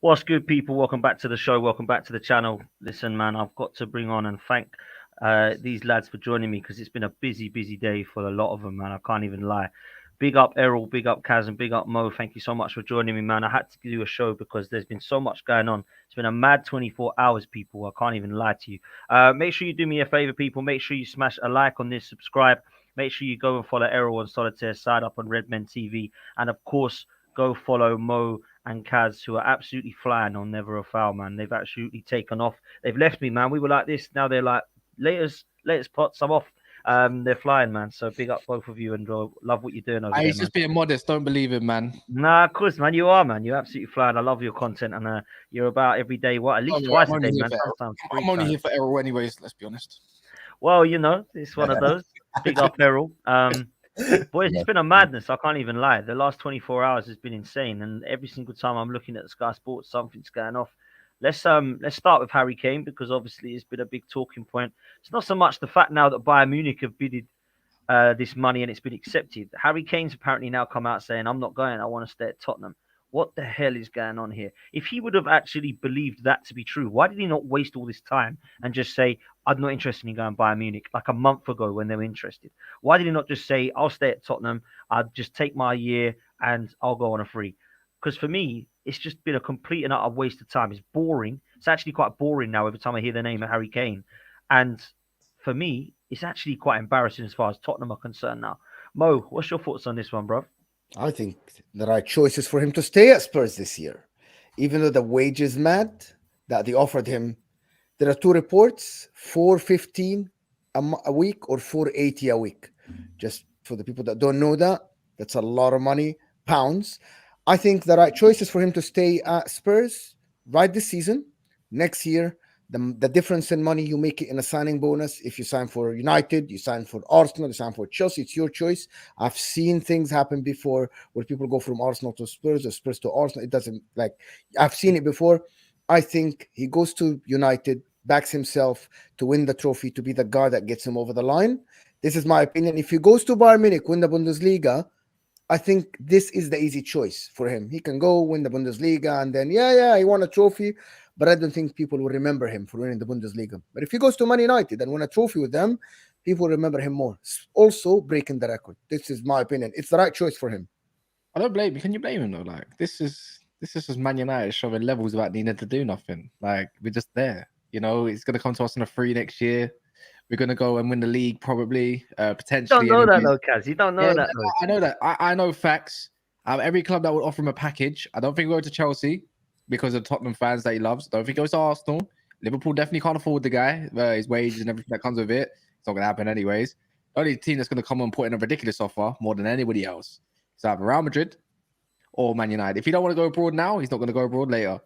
What's good, people? Welcome back to the show. Welcome back to the channel. Listen, man, I've got to bring on and thank these lads for joining me because it's been a busy, busy day for a lot of them, man. I can't even lie. Big up Errol, big up Kaz, and big up Mo. Thank you so much for joining me, man. I had to do a show because there's been so much going on. It's been a mad 24 hours, people. I can't even lie to you. Make sure you do me a favor, people. Make sure you smash a like on this, subscribe. Make sure you go and follow Errol on Solitaire Side Up on Redmen TV. And of course, go follow Mo and Kaz, who are absolutely flying on Never a Foul, man. They've absolutely taken off. They've left me, man. We were like this. Now they're like, latest pots, I'm off. They're flying, man. So big up both of you and love what you're doing over there, He's man. just being modest. Don't believe him, man. Nah, of course, man. You are, man. You're absolutely flying. I love your content, and you're about every day. What, at least twice a day, man. Sometimes three I'm only times. here for Errol, anyways. Let's be honest. Well, it's one of those. Big up, Errol. Boys, Yeah. it's been a madness. I can't even lie. The last 24 hours has been insane, and every single time I'm looking at the Sky Sports, something's going off. Let's start with Harry Kane because obviously it's been a big talking point. It's not so much the fact now that Bayern Munich have bidded this money and it's been accepted. Harry Kane's apparently now come out saying, "I'm not going. I want to stay at Tottenham." What the hell is going on here? If he would have actually believed that to be true, why did he not waste all this time and just say, "I'm not interested in going Bayern Munich," like a month ago when they were interested? Why did he not just say, "I'll stay at Tottenham. I'll just take my year and I'll go on a free"? Because for me, it's just been a complete and utter waste of time. It's boring. It's actually quite boring now every time I hear the name of Harry Kane. And for me, it's actually quite embarrassing as far as Tottenham are concerned now. Mo, what's your thoughts on this one, bro? I think the right choice is for him to stay at Spurs this year, even though the wage is mad that they offered him. There are two reports: 415 a week or 480 a week. Just for the people that don't know that, that's a lot of money, pounds. I think the right choice is for him to stay at Spurs right this season. Next year, the difference in money, you make it in a signing bonus. If you sign for United, you sign for Arsenal, you sign for Chelsea, it's your choice. I've seen things happen before where people go from Arsenal to Spurs or Spurs to Arsenal. It doesn't, like, I've seen it before. I think he goes to United, backs himself to win the trophy, to be the guy that gets him over the line. This is my opinion. If he goes to Bayern Munich, win the Bundesliga, I think this is the easy choice for him. He can go win the Bundesliga and then, he won a trophy, but I don't think people will remember him for winning the Bundesliga. But if he goes to Man United and win a trophy with them, people will remember him more. Also, breaking the record. This is my opinion. It's the right choice for him. I don't blame you. Can you blame him though? Like this is just Man United showing levels without needing to do nothing. Like we're just there. He's gonna come to us on a free next year. We're gonna go and win the league probably, potentially. You don't know that anyways. though, Kaz. You don't know Yeah, that though. I know that. I know facts. Every club that would offer him a package. I don't think he'll go to Chelsea because of Tottenham fans that he loves. I don't think he goes to Arsenal. Liverpool definitely can't afford the guy, his wages and everything that comes with it. It's not going to happen anyways. The only team that's going to come and put in a ridiculous offer more than anybody else is either Real Madrid or Man United. If you don't want to go abroad now, he's not going to go abroad later.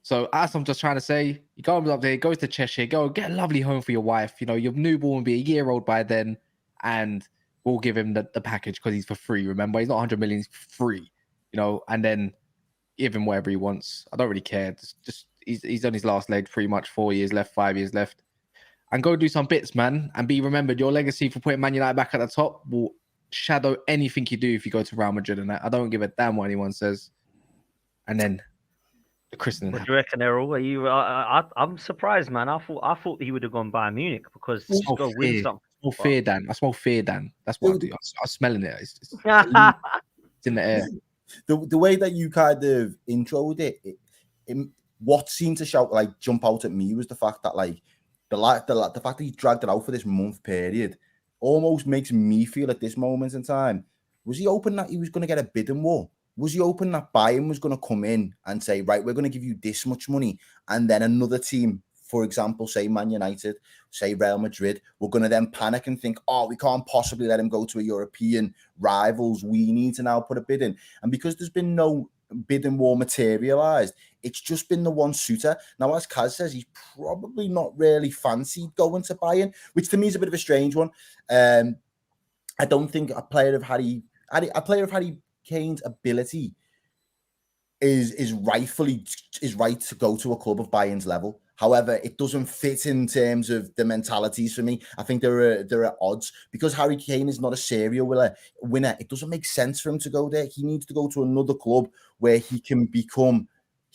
So as I'm just trying to say, he comes up there, goes to Cheshire, go get a lovely home for your wife. Your newborn will be a year old by then, and we'll give him the package because he's for free. Remember, he's not 100 million, he's free. And then give him whatever he wants. I don't really care. Just he's on his last leg, pretty much 4 years left, 5 years left. And go do some bits, man, and be remembered. Your legacy for putting Man United back at the top will shadow anything you do if you go to Real Madrid. And I don't give a damn what anyone says. And then the christening. What do you reckon, Errol? Are you? I'm surprised, man. I thought he would have gone Bayern Munich because he's got to win something. I smell fear, Dan. That's what I do. I'm smelling it. It's in the air. The way that you kind of introed it, what seemed to jump out at me was the fact that the fact that he dragged it out for this month period almost makes me feel at this moment in time, was he hoping that he was going to get a bidding war? Was he hoping that Bayern was going to come in and say, right, we're going to give you this much money, and then another team, for example, say Man United, say Real Madrid, we're going to then panic and think, oh, we can't possibly let him go to a European rivals. We need to now put a bid in. And because there's been no bidding war materialized, it's just been the one suitor. Now, as Kaz says, he's probably not really fancied going to Bayern, which to me is a bit of a strange one. I don't think a player of Harry Kane's ability is right to go to a club of Bayern's level. However, it doesn't fit in terms of the mentalities for me. I think there are odds because Harry Kane is not a serial winner. It doesn't make sense for him to go there. He needs to go to another club where he can become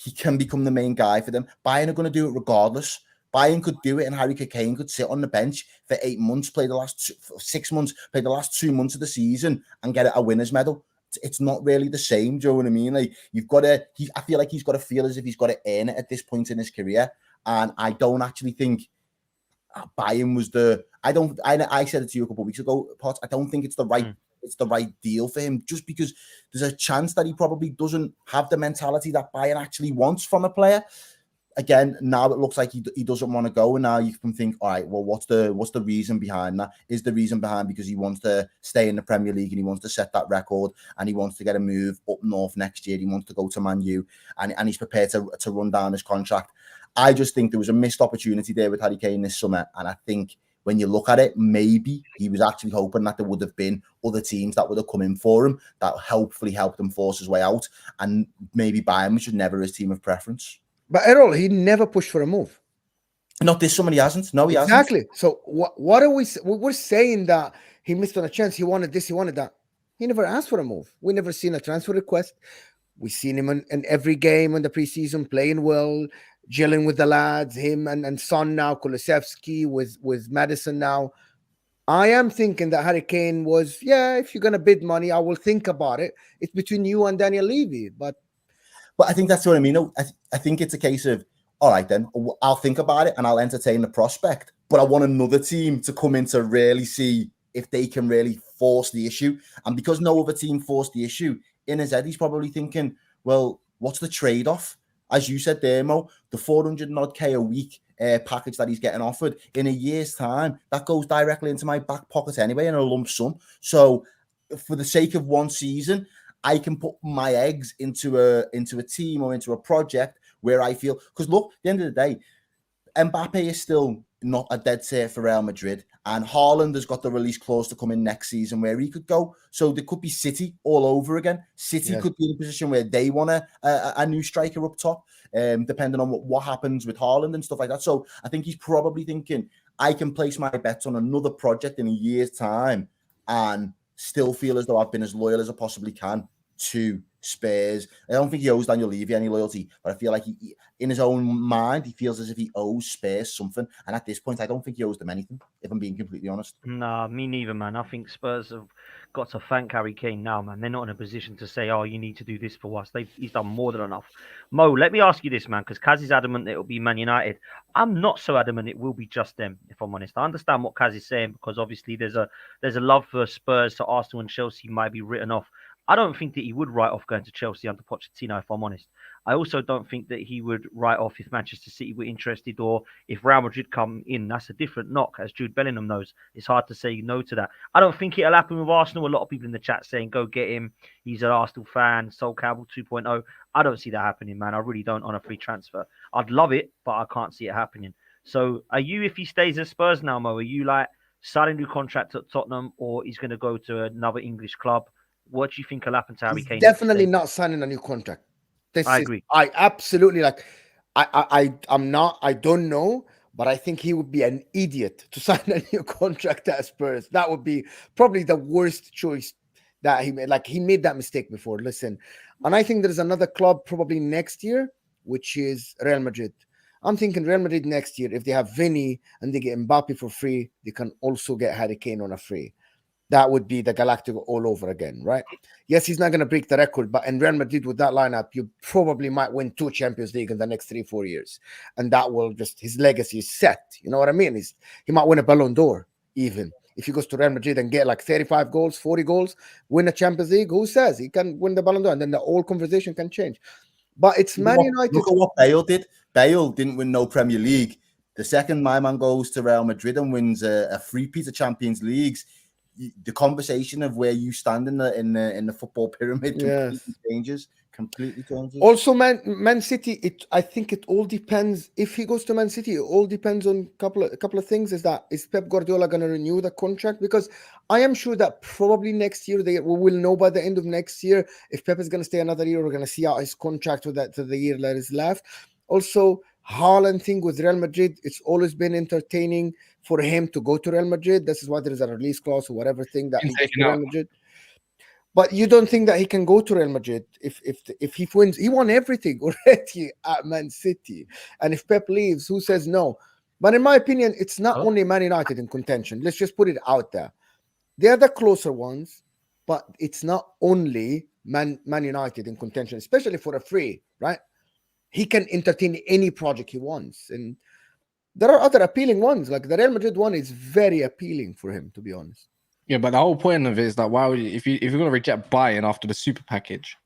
he can become the main guy for them. Bayern are going to do it regardless. Bayern could do it, and Harry Kane could sit on the bench for 8 months, play the last 6 months, play the last 2 months of the season, and get a winner's medal. It's not really the same. Do you know what I mean? Like, you've got to. I feel like he's got to feel as if he's got to earn it at this point in his career, and I don't actually think Bayern was the. I said it to you a couple of weeks ago, Potts. I don't think it's the right. It's the right deal for him, just because there's a chance that he probably doesn't have the mentality that Bayern actually wants from a player. Again, now it looks like he doesn't want to go, and now you can think, all right, well, what's the reason behind that? Is the reason behind because he wants to stay in the Premier League and he wants to set that record and he wants to get a move up north next year? He wants to go to Man U and he's prepared to run down his contract. I just think there was a missed opportunity there with Harry Kane this summer, and I think when you look at it, maybe he was actually hoping that there would have been other teams that would have come in for him that hopefully helped him force his way out, and maybe Bayern was just never his team of preference. But Errol, he never pushed for a move. Not this summer, he hasn't. No, he hasn't. Exactly. So what are we? We're saying that he missed on a chance. He wanted this. He wanted that. He never asked for a move. We never seen a transfer request. We seen him in every game in the preseason playing well, gelling with the lads. Him and Son now, Kulusevski with Madison now. I am thinking that Harry Kane was, if you're gonna bid money, I will think about it. It's between you and Daniel Levy, but I think that's what I mean. I think it's a case of, all right, then I'll think about it and I'll entertain the prospect, but I want another team to come in to really see if they can really force the issue. And because no other team forced the issue, in his head, he's probably thinking, well, what's the trade-off? As you said there, Mo, the 400-odd-K a week package that he's getting offered in a year's time, that goes directly into my back pocket anyway in a lump sum. So for the sake of one season, I can put my eggs into a team or into a project where I feel, because look, at the end of the day, Mbappe is still not a dead set for Real Madrid, and Haaland has got the release clause to come in next season where he could go. So there could be City all over again. City could be in a position where they want a new striker up top, depending on what happens with Haaland and stuff like that. So I think he's probably thinking, I can place my bets on another project in a year's time and still feel as though I've been as loyal as I possibly can to Spurs. I don't think he owes Daniel Levy any loyalty, but I feel like he in his own mind, he feels as if he owes Spurs something. And at this point, I don't think he owes them anything, if I'm being completely honest. Nah, me neither, man. I think Spurs have got to thank Harry Kane now, man. They're not in a position to say, oh, you need to do this for us. He's done more than enough. Mo, let me ask you this, man, because Kaz is adamant that it'll be Man United. I'm not so adamant it will be just them, if I'm honest. I understand what Kaz is saying, because obviously there's a love for Spurs, to Arsenal and Chelsea might be written off. I don't think that he would write off going to Chelsea under Pochettino, if I'm honest. I also don't think that he would write off if Manchester City were interested, or if Real Madrid come in. That's a different knock, as Jude Bellingham knows. It's hard to say no to that. I don't think it'll happen with Arsenal. A lot of people in the chat saying, go get him. He's an Arsenal fan, Sol Campbell 2.0. I don't see that happening, man. I really don't on a free transfer. I'd love it, but I can't see it happening. So are you, if he stays at Spurs now, Mo, are you like signing a new contract at Tottenham, or he's going to go to another English club? What do you think will happen to Harry Kane? Definitely not signing a new contract. I agree. I absolutely I'm not. I don't know, but I think he would be an idiot to sign a new contract at Spurs. That would be probably the worst choice that he made. Like, he made that mistake before. Listen, and I think there's another club probably next year, which is Real Madrid. I'm thinking Real Madrid next year, if they have Vinny and they get Mbappe for free, they can also get Harry Kane on a free. That would be the Galactic all over again, right? Yes, he's not going to break the record, but in Real Madrid with that lineup, you probably might win 2 Champions League in the next 3-4 years. And that will just, his legacy is set. You know what I mean? He might win a Ballon d'Or even. If he goes to Real Madrid and get like 35 goals, 40 goals, win a Champions League, who says he can win the Ballon d'Or? And then the whole conversation can change. But it's Man United. Look at what Bale did. Bale didn't win no Premier League. The second my man goes to Real Madrid and wins a three-peat of Champions Leagues, the conversation of where you stand in the football pyramid completely changes. Also, Man City, I think it all depends. If he goes to Man City, it all depends on a couple of things. Is Pep Guardiola going to renew the contract? Because I am sure that probably next year we will know by the end of next year if Pep is going to stay another year. We're going to see out his contract to the year that is left. Also, Haaland thing with Real Madrid, it's always been entertaining for him to go to Real Madrid. This is why there is a release clause or whatever thing that he goes to Real Madrid. But you don't think that he can go to Real Madrid if he wins? He won everything already at Man City, and if Pep leaves, who says no? But in my opinion, it's not only Man United in contention. Let's just put it out there. They are the closer ones, but it's not only Man United in contention, especially for a free, right? He can entertain any project he wants, and there are other appealing ones. Like the Real Madrid one is very appealing for him, to be honest. Yeah, but the whole point of it is that why would you, if you're going to reject Bayern after the super package,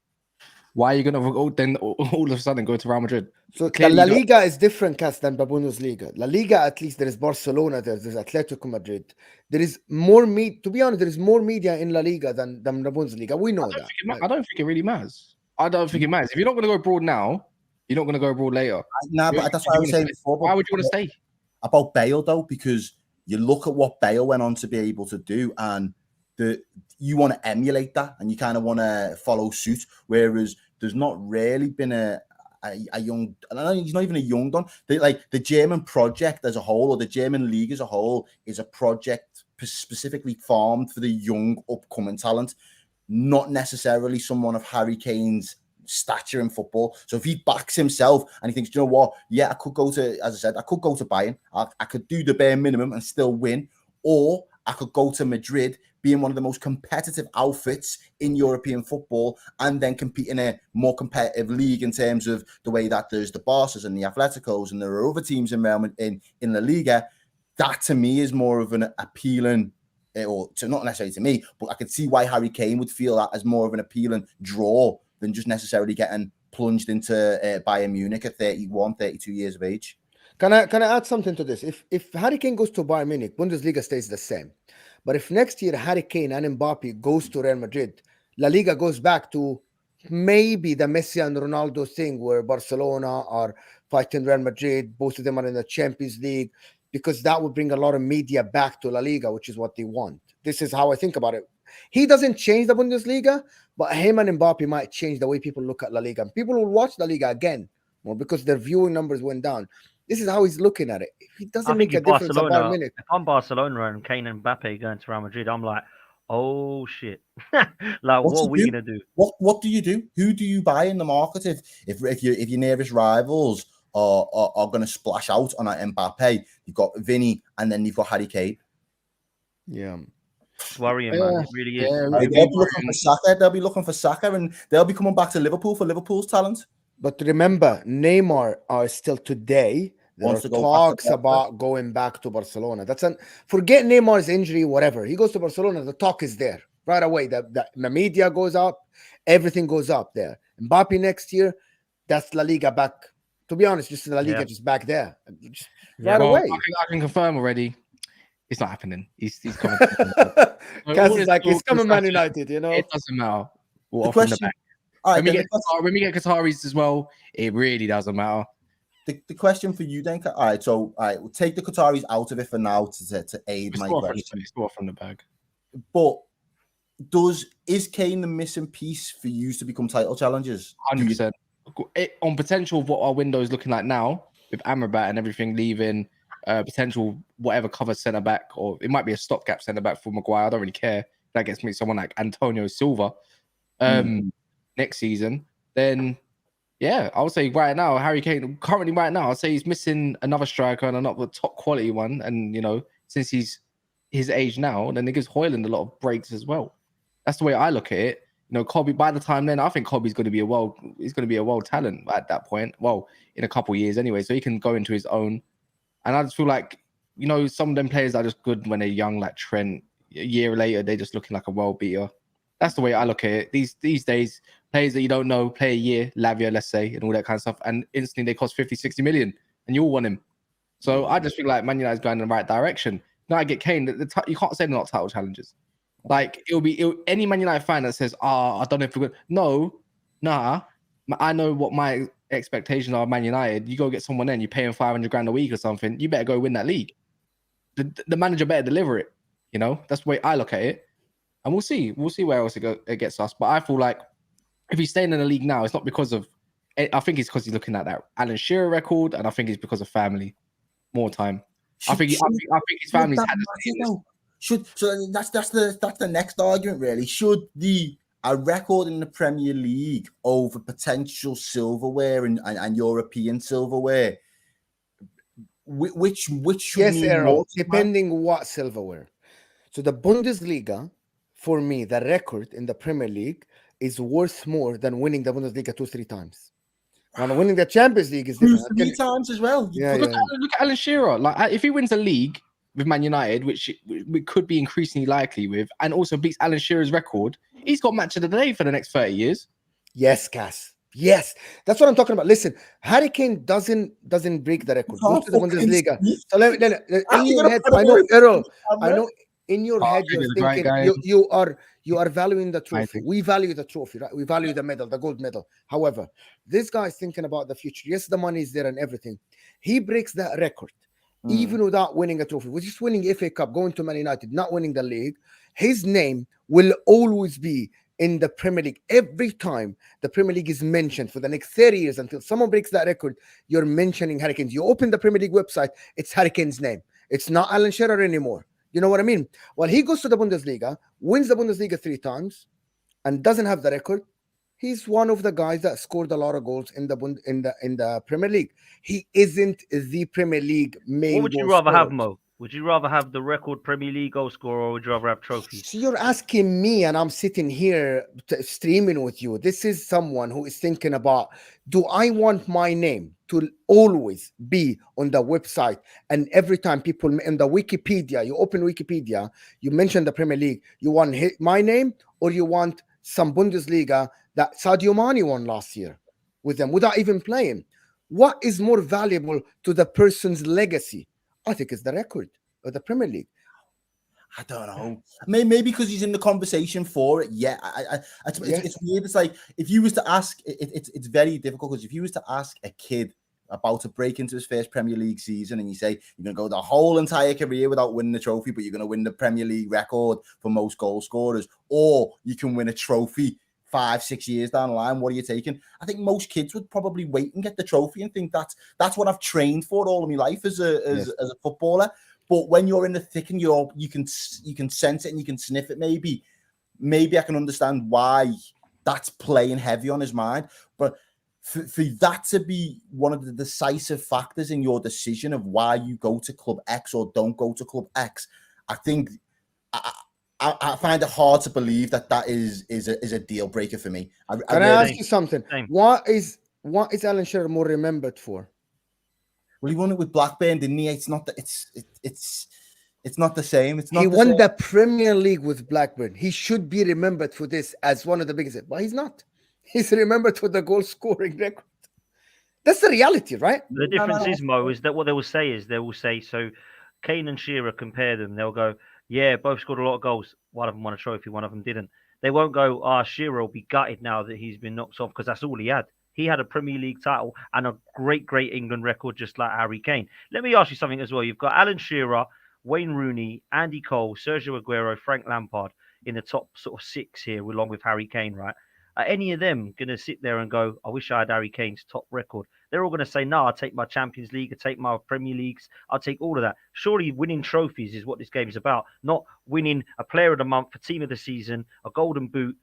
why are you going to then all of a sudden go to Real Madrid? So Clearly the La Liga is different, Cas, than the Bundesliga. La Liga, at least there is Barcelona, there's Atletico Madrid. There is more to be honest, there is more media in La Liga than the Bundesliga. We know that. I don't think it really matters. I don't think it matters. If you're not going to go abroad now, you're not going to go abroad later. Nah, but that's what I was saying before. Why would you want to stay? About Bale, though, because you look at what Bale went on to be able to do, and you want to emulate that, and you kind of want to follow suit. Whereas there's not really been a young, and I know he's not even a young one. The German project as a whole, or the German league as a whole, is a project specifically farmed for the young upcoming talent, not necessarily someone of Harry Kane's stature in football. So if he backs himself and he thinks, you know what, yeah, I could go to, as I said, I could go to Bayern, I could do the bare minimum and still win, or I could go to Madrid, being one of the most competitive outfits in European football, and then compete in a more competitive league in terms of the way that there's the Barças and the Atleticos, and there are other teams in La Liga. That to me is more of an appealing, or to not necessarily to me, but I could see why Harry Kane would feel that as more of an appealing draw than just necessarily getting plunged into Bayern Munich at 31, 32 years of age. Can I add something to this? If Harry Kane goes to Bayern Munich, Bundesliga stays the same. But if next year Harry Kane and Mbappe goes to Real Madrid, La Liga goes back to maybe the Messi and Ronaldo thing, where Barcelona are fighting Real Madrid, both of them are in the Champions League, because that would bring a lot of media back to La Liga, which is what they want. This is how I think about it. He doesn't change the Bundesliga, but him and Mbappe might change the way people look at La Liga. And people will watch La Liga again more because their viewing numbers went down. This is how he's looking at it. He doesn't make a difference at Bayern Munich. If I'm Barcelona and Kane and Mbappe going to Real Madrid, I'm like, oh shit! Like, what are we gonna do? What do you do? Who do you buy in the market if your nearest rivals are going to splash out on that Mbappe? You've got Vinny, and then you've got Harry Kane. Yeah. It's worrying, man. It really is. Yeah, they'll be looking for Saka. They'll be looking for Saka, and they'll be coming back to Liverpool for Liverpool's talent. But remember, Neymar are still today. There are talks about going back to Barcelona. Forget Neymar's injury, whatever. He goes to Barcelona, the talk is there right away. The media goes up, everything goes up there. Mbappe next year, that's La Liga back. To be honest, just La Liga just back there. Right away. I can confirm already. It's not happening. He's coming. He's coming Man United, you know. It doesn't matter. The question, when we get Qataris as well, it really doesn't matter. The question for you then, all right, we'll take the Qataris out of it for now to aid my question. It's more from the bag. But is Kane the missing piece for you to become title challengers? 100%. On potential of what our window is looking like now, with Amrabat and everything leaving, potential whatever cover centre back, or it might be a stopgap centre back for Maguire. I don't really care. That gets me someone like Antonio Silva next season. Then, yeah, I would say right now, Harry Kane, currently right now, I'd say he's missing another striker and another top quality one. And, you know, since he's his age now, then it gives Højlund a lot of breaks as well. That's the way I look at it. You know, Kobe, by the time then, I think Kobe's going to be a world talent at that point. Well, in a couple of years anyway, so he can go into his own. And I just feel like, you know, some of them players are just good when they're young, like Trent. A year later, they're just looking like a world beater. That's the way I look at it. These days, players that you don't know play a year, Lavia, let's say, and all that kind of stuff, and instantly they cost 50, 60 million, and you all want him. So I just feel like Man United's going in the right direction. Now I get Kane. You can't say they're not title challengers. Like, any Man United fan that says, I don't know if we're good. No, nah. I know what my expectations are of Man United. You go get someone in, you pay him 500 grand a week or something, you better go win that league. The manager better deliver it. You know, that's the way I look at it. And we'll see. We'll see where else it gets us. But I feel like if he's staying in the league now, it's not because of... I think it's because he's looking at that Alan Shearer record, and I think it's because of family. More time. I think his family's had... So that's the next argument, really. Should the a record in the Premier League over potential silverware and European silverware, which should Yes, mean Errol, more to Man? depending what silverware. So the Bundesliga, for me, the record in the Premier League is worth more than winning the Bundesliga 2-3 times. Now, winning the Champions League is different. 2-3 times as well. Yeah, Look yeah. Look at Alan Shearer. Like, if he wins a league with Man United, which we could be increasingly likely with, and also beats Alan Shearer's record, he's got match of the day for the next 30 years. Yes, Cass. Yes, that's what I'm talking about. Listen, Harry Kane doesn't break the record. Go to the Bundesliga. So let in your head, I know, Errol, I know in your head you're thinking you are valuing the trophy. We value the trophy, right? We value the medal, the gold medal. However, this guy is thinking about the future. Yes, the money is there and everything. He breaks that record. Even without winning a trophy, with just winning FA Cup, going to Man United, not winning the league, his name will always be in the Premier League. Every time the Premier League is mentioned for the next 30 years until someone breaks that record, you're mentioning Harry Kane. You open the Premier League website, it's Harry Kane's name. It's not Alan Shearer anymore. You know what I mean? Well, he goes to the Bundesliga, wins the Bundesliga 3 times, and doesn't have the record. He's one of the guys that scored a lot of goals in the Premier League. He isn't the Premier League main. What would you rather have, Mo? Would you rather have the record Premier League goal scorer, or would you rather have trophies? So you're asking me, and I'm sitting here streaming with you. This is someone who is thinking about, do I want my name to always be on the website? And every time people in the Wikipedia, you open Wikipedia, you mention the Premier League, you want my name, or you want some Bundesliga that Sadio Mane won last year with them without even playing? What is more valuable to the person's legacy? I think it's the record of the Premier League. I don't know. Maybe because he's in the conversation for it. Yeah, it's weird. It's like if you was to ask, it's very difficult, because if you was to ask a kid about to break into his first Premier League season, and you say you're going to go the whole entire career without winning the trophy, but you're going to win the Premier League record for most goal scorers, or you can win a trophy 5-6 years down the line, what are you taking? I think most kids would probably wait and get the trophy and think that's what I've trained for all of my life as a footballer. But when you're in the thick and you can sense it and you can sniff it, maybe I can understand why that's playing heavy on his mind. But for that to be one of the decisive factors in your decision of why you go to club X or don't go to club X, I think I find it hard to believe that is a deal breaker for me. Can I ask you something? What is Alan Shearer more remembered for? Well, he won it with Blackburn, didn't he? It's not that it's not the same. It's not. He won the Premier League with Blackburn. He should be remembered for this as one of the biggest, but he's not. He's remembered for the goal scoring record. That's the reality, right? The difference is, Mo, is that what they will say, so Kane and Shearer, compare them. They'll go, yeah, both scored a lot of goals. One of them won a trophy, one of them didn't. They won't go, Shearer will be gutted now that he's been knocked off, because that's all he had. He had a Premier League title and a great England record, just like Harry Kane. Let me ask you something as well. You've got Alan Shearer, Wayne Rooney, Andy Cole, Sergio Aguero, Frank Lampard in the top sort of 6 here, along with Harry Kane, right? Are any of them going to sit there and go, I wish I had Harry Kane's top record? They're all going to say, no, I'll take my Champions League, I'll take my Premier Leagues, I'll take all of that. Surely winning trophies is what this game is about, not winning a Player of the Month, a Team of the Season, a Golden Boot,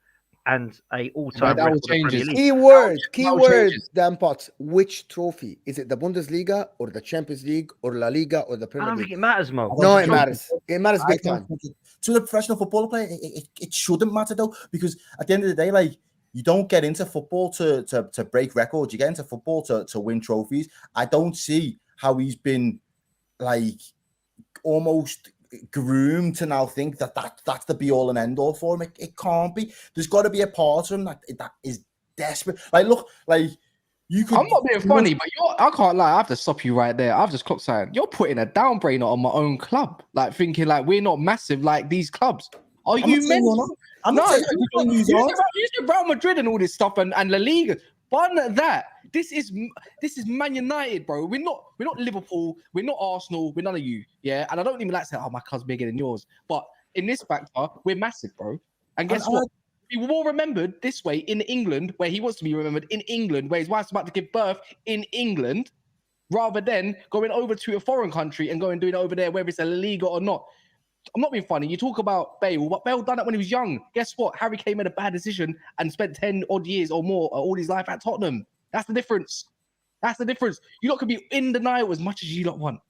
and a all-time record of Premier League. Keyword, Dan Potts. Which trophy? Is it the Bundesliga or the Champions League or La Liga or the Premier League? I don't think it matters, Mo. No, it matters. It matters big time. To the professional football player, it shouldn't matter, though, because at the end of the day, like, you don't get into football to break records. You get into football to win trophies. I don't see how he's been, like, almost groomed to now think that's the be all and end all for him. It can't be. There's got to be a part of him that is desperate. Like, look, like, you could. I'm not being funny, but I can't lie. I have to stop you right there. I've just clocked something. You're putting a down brainer on my own club, like thinking like we're not massive like these clubs. Are you mental? I'm not saying you said Real Madrid and all this stuff and La Liga. But that this is Man United, bro. We're not Liverpool. We're not Arsenal. We're none of you. Yeah, and I don't even like to say, my club's bigger than yours. But in this factor, we're massive, bro. And guess what? He was more remembered this way in England, where he wants to be remembered in England, where his wife's about to give birth in England, rather than going over to a foreign country and going doing it over there, whether it's a La Liga or not. I'm not being funny. You talk about Bale, but Bale done it when he was young. Guess what? Harry Kane made a bad decision and spent 10 odd years or more all his life at Tottenham. That's the difference. That's the difference. You lot can be in denial as much as you lot want.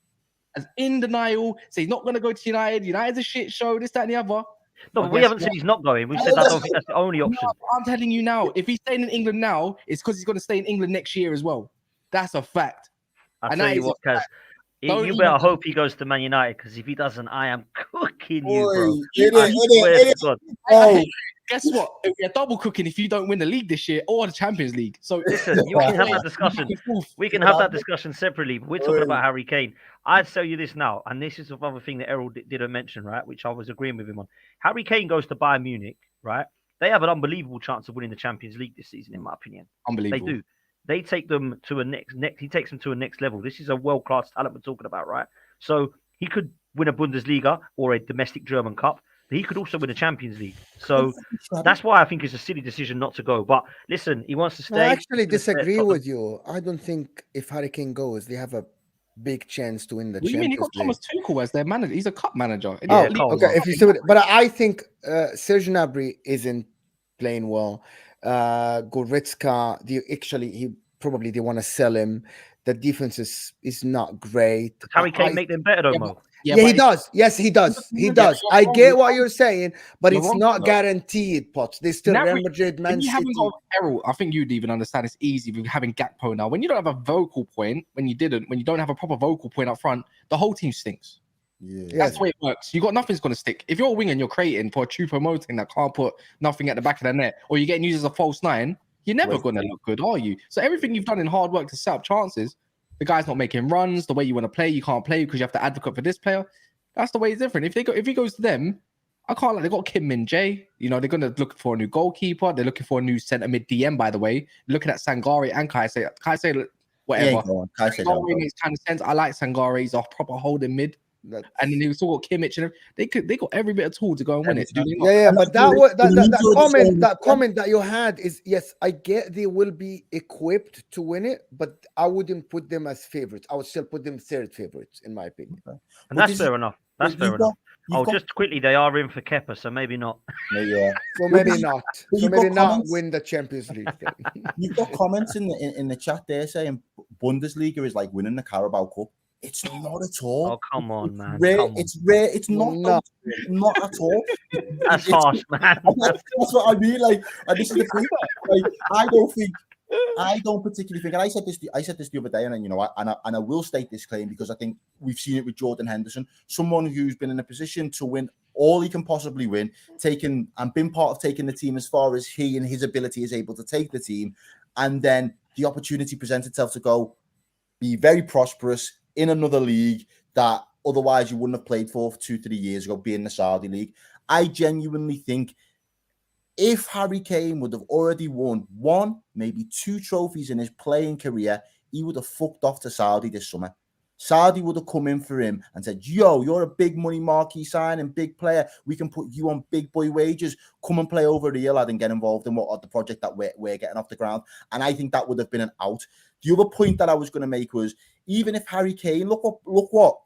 As in denial, say he's not going to go to United. United's a shit show, this, that, and the other. No, but we haven't said he's not going. We've said I don't think that's the only option. No, I'm telling you now, if he's staying in England now, it's because he's going to stay in England next year as well. That's a fact. I'll tell you what, Kaz. You better hope he goes to Man United, because if he doesn't, I am cooking you, bro. I swear to God. Oh, guess what? It'll be a double cooking if you don't win the league this year or the Champions League. So listen, you can have that discussion. We can have that discussion separately, but we're talking about Harry Kane. I'd tell you this now, and this is another thing that Errol didn't mention, right? Which I was agreeing with him on. Harry Kane goes to Bayern Munich, right? They have an unbelievable chance of winning the Champions League this season, in my opinion. Unbelievable. They do. They take them to a next. He takes them to a next level. This is a world-class talent we're talking about, right? So he could win a Bundesliga or a domestic German Cup, but he could also win a Champions League. So that's why I think it's a silly decision not to go. But listen, he wants to stay. I actually disagree with you. I don't think if Harry Kane goes, they have a big chance to win the Champions League. You got Thomas Tuchel as their manager. He's a cup manager. Oh, okay. If you see it, but I think Serge Gnabry isn't playing well. Goretzka, they want to sell him. The defense is not great. Harry Kane make them better though, Mo. Yeah, he does. Yes, he does. He does. I get what you're saying, but it's not guaranteed, Potts. They still Real Madrid, Man City. Errol, I think you'd even understand it's easy with having Gakpo now. When you don't have a vocal point, when you don't have a proper vocal point up front, the whole team stinks. Yeah. That's the way it works. You got nothing's going to stick. If you're a wing and you're creating for a Choupo-Moting that can't put nothing at the back of the net, or you're getting used as a false nine, you're never going to look good, are you? So everything you've done in hard work to set up chances, the guy's not making runs the way you want to play. You can't play because you have to advocate for this player. That's the way it's different. If he goes to them, I can't. They got Kim Min Jae. You know, they're going to look for a new goalkeeper. They're looking for a new centre mid DM. By the way, looking at Sangare and Caicedo, whatever. Sangare makes kind of sense. I like Sangare. He's a proper holding mid. And then they still got Kimmich, and they got every bit of tool to go and win it. But that comment that you had is, yes, I get they will be equipped to win it, but I wouldn't put them as favorites. I would still put them third favorites, in my opinion. Okay. And that's fair enough. That's fair enough. Just quickly, they are in for Kepa, so maybe not. Yeah. So maybe not. So maybe not win the Champions League. You've got comments in the chat there saying Bundesliga is like winning the Carabao Cup. It's not at all. Oh, come on, man. It's rare. It's not at all. That's harsh, man. That's what I mean. Like, and this is the thing. Like, I don't particularly think, and I said this the other day, and I will state this claim because I think we've seen it with Jordan Henderson, someone who's been in a position to win all he can possibly win, been part of taking the team as far as he and his ability is able to take the team, and then the opportunity presents itself to go be very prosperous in another league that otherwise you wouldn't have played for 2-3 years ago, being the Saudi league. I genuinely think if Harry Kane would have already won 1, maybe 2 trophies in his playing career, he would have fucked off to Saudi this summer. Saudi would have come in for him and said, yo, you're a big money marquee signing, big player. We can put you on big boy wages. Come and play over here, lad, and get involved in the project that we're getting off the ground. And I think that would have been an out. The other point that I was going to make was, even if Harry Kane, look what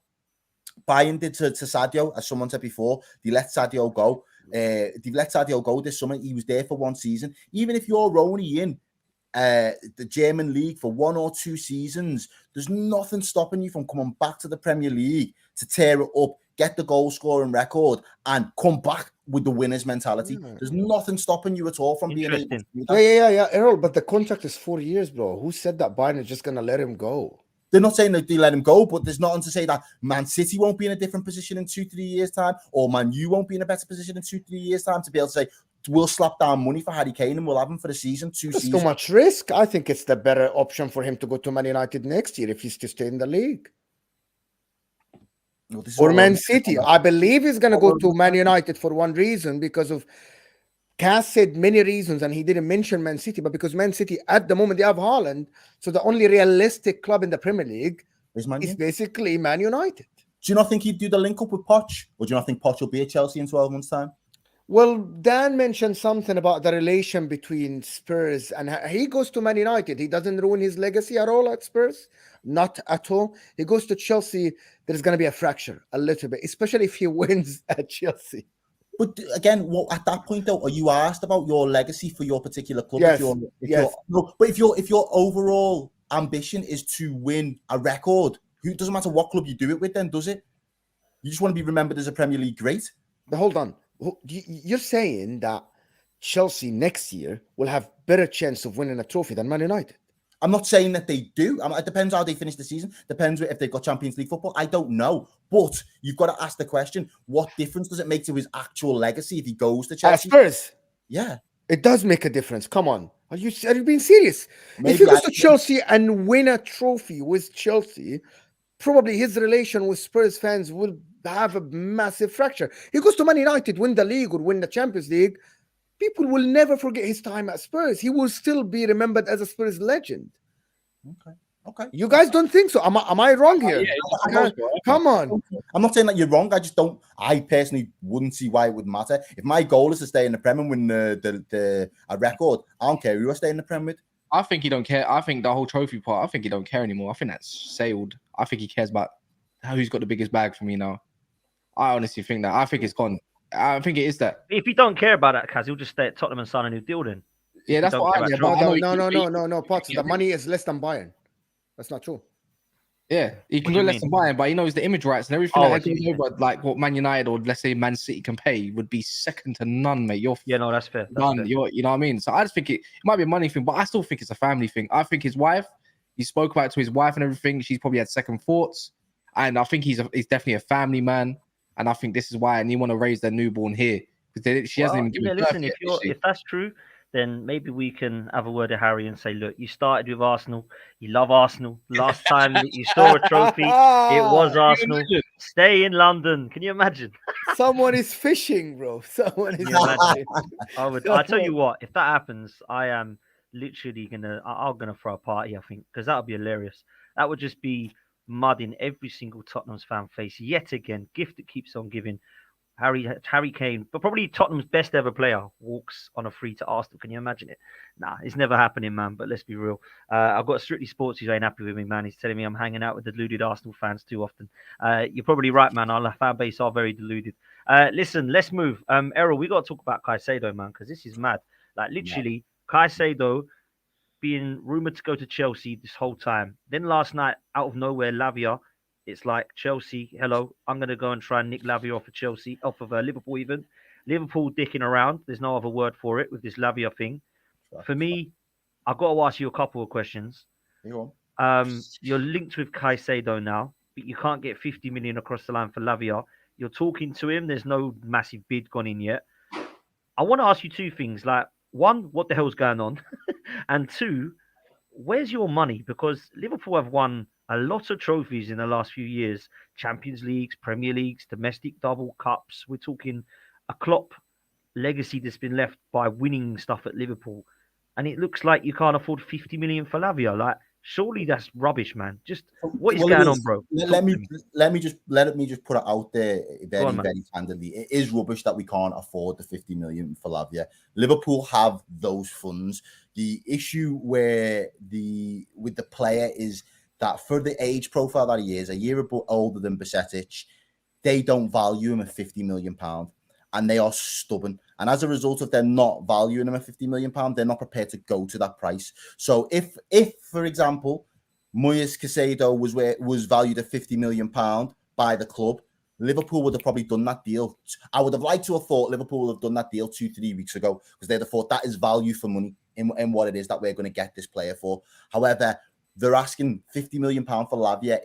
Bayern did to Sadio, as someone said before, they let Sadio go. They've let Sadio go this summer. He was there for 1 season. Even if you're only in the German league for 1 or 2 seasons, there's nothing stopping you from coming back to the Premier League to tear it up, get the goal scoring record, and come back with the winner's mentality. There's nothing stopping you at all from being able to do that. Yeah, Errol, but the contract is 4 years, bro. Who said that Bayern is just going to let him go? They're not saying that they let him go, but there's nothing to say that Man City won't be in a different position in 2-3 years' time, or Man U won't be in a better position in 2-3 years' time to be able to say, we'll slap down money for Harry Kane and we'll have him for the season, 2 seasons. Too much risk. I think it's the better option for him to go to Man United next year if he's to stay in the league. No, or Man City. I believe he's going to go to Man United for one reason, because of Cass said many reasons, and he didn't mention Man City, but because Man City at the moment they have Haaland, so the only realistic club in the Premier League is basically Man United. Do you not think he'd do the link up with Poch, or do you not think Poch will be at Chelsea in 12 months' time? Well, Dan mentioned something about the relation between Spurs and he goes to Man United. He doesn't ruin his legacy at all at Spurs, not at all. He goes to Chelsea. There's going to be a fracture a little bit, especially if he wins at Chelsea. But again, what at that point though, are you asked about your legacy for your particular club? Yes, If your overall ambition is to win a record, it doesn't matter what club you do it with, then does it? You just want to be remembered as a Premier League great. But hold on, you're saying that Chelsea next year will have better chance of winning a trophy than Man United? I'm not saying that they do. It depends how they finish the season. Depends if they've got Champions League football. I don't know. But you've got to ask the question, what difference does it make to his actual legacy if he goes to Chelsea? Spurs. Yeah. It does make a difference. Come on. Are you being serious? Maybe if he goes to Chelsea and win a trophy with Chelsea, probably his relation with Spurs fans will have a massive fracture. He goes to Man United, win the league or win the Champions League. People will never forget his time at Spurs. He will still be remembered as a Spurs legend. Okay. You guys don't think so? Am I wrong here? Come on. I'm not saying that you're wrong. I personally wouldn't see why it would matter. If my goal is to stay in the Prem and win a record, I don't care who I stay in the Prem with. I think he don't care. I think the whole trophy part, I think he don't care anymore. I think that's sailed. I think he cares about who's got the biggest bag for me now. I honestly think that. I think it's gone. I think it is that. If you don't care about that, Kaz, he'll just stay at Tottenham and sign a new deal then. Yeah, that's what I No, Pots. The money is less than Bayern. That's not true. Yeah, he can go less than Bayern, but he knows the image rights and everything that goes over, like what Man United or let's say Man City can pay would be second to none, mate. That's fair. None. You know what I mean? So I just think it might be a money thing, but I still think it's a family thing. I think his wife, he spoke about it to his wife and everything. She's probably had second thoughts, and I think he's definitely a family man. And I think this is why, and you want to raise their newborn here because she hasn't even given birth yet. If that's true, then maybe we can have a word to Harry and say, look, you started with Arsenal. You love Arsenal. Last time that you saw a trophy, it was Arsenal. Stay in London. Can you imagine? Someone is fishing, bro. Someone is fishing. I tell you what, if that happens, I am literally I'm gonna throw a party, I think, because that would be hilarious. That would just be mud in every single Tottenham's fan face yet again. Gift that keeps on giving. Harry Kane, but probably Tottenham's best ever player, walks on a free to Arsenal. Can you imagine it? Nah, it's never happening, man. But let's be real. I've got Strictly Sports who's ain't happy with me, man. He's telling me I'm hanging out with deluded Arsenal fans too often. You're probably right, man. Our fan base are very deluded. Listen, let's move. Errol, we got to talk about Caicedo, man, because this is mad. Like literally, Caicedo being rumored to go to Chelsea this whole time. Then last night, out of nowhere, Lavia. It's like Chelsea, hello, I'm going to go and try and nick Lavia off of Chelsea, off of Liverpool even. Liverpool dicking around. There's no other word for it with this Lavia thing. For me, I've got to ask you a couple of questions. You're linked with Caicedo now, but you can't get 50 million across the line for Lavia. You're talking to him. There's no massive bid gone in yet. I want to ask you two things. Like, one, what the hell's going on? And two, where's your money? Because Liverpool have won a lot of trophies in the last few years. Champions Leagues, Premier Leagues, domestic double cups. We're talking a Klopp legacy that's been left by winning stuff at Liverpool. And it looks like you can't afford 50 million for Lavia. Like, surely that's rubbish, man. Just what is going on, bro? Let me just put it out there very candidly. It is rubbish that we can't afford the 50 million for Lavia. Liverpool have those funds. The issue with the player is that for the age profile that he is, a year older than Bajcetic, they don't value him at £50 million. And they are stubborn. And as a result of them not valuing him at £50 million, they're not prepared to go to that price. So if for example, Moyes Caicedo was valued at £50 million by the club, Liverpool would have probably done that deal. I would have liked to have thought Liverpool would have done that deal 2-3 weeks ago because they'd have thought that is value for money in what it is that we're going to get this player for. However, they're asking £50 million for Lavia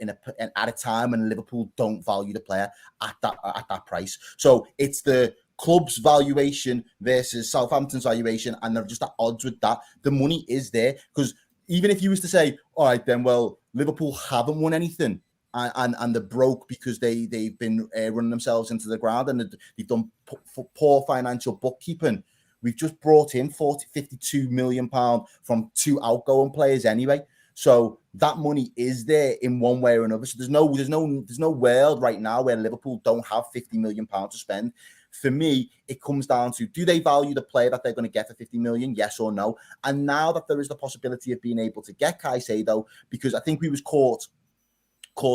at a time when Liverpool don't value the player at that price. So it's the club's valuation versus Southampton's valuation, and they're just at odds with that. The money is there because even if you was to say, all right, then, well, Liverpool haven't won anything and they're broke because they've been running themselves into the ground and they've done poor financial bookkeeping. We've just brought in 52 million pound from 2 outgoing players anyway. So that money is there in one way or another. So there's no world right now where Liverpool don't have 50 million pounds to spend. For me, it comes down to, do they value the player that they're going to get for 50 million? Yes or no? And now that there is the possibility of being able to get Caicedo, because I think we was caught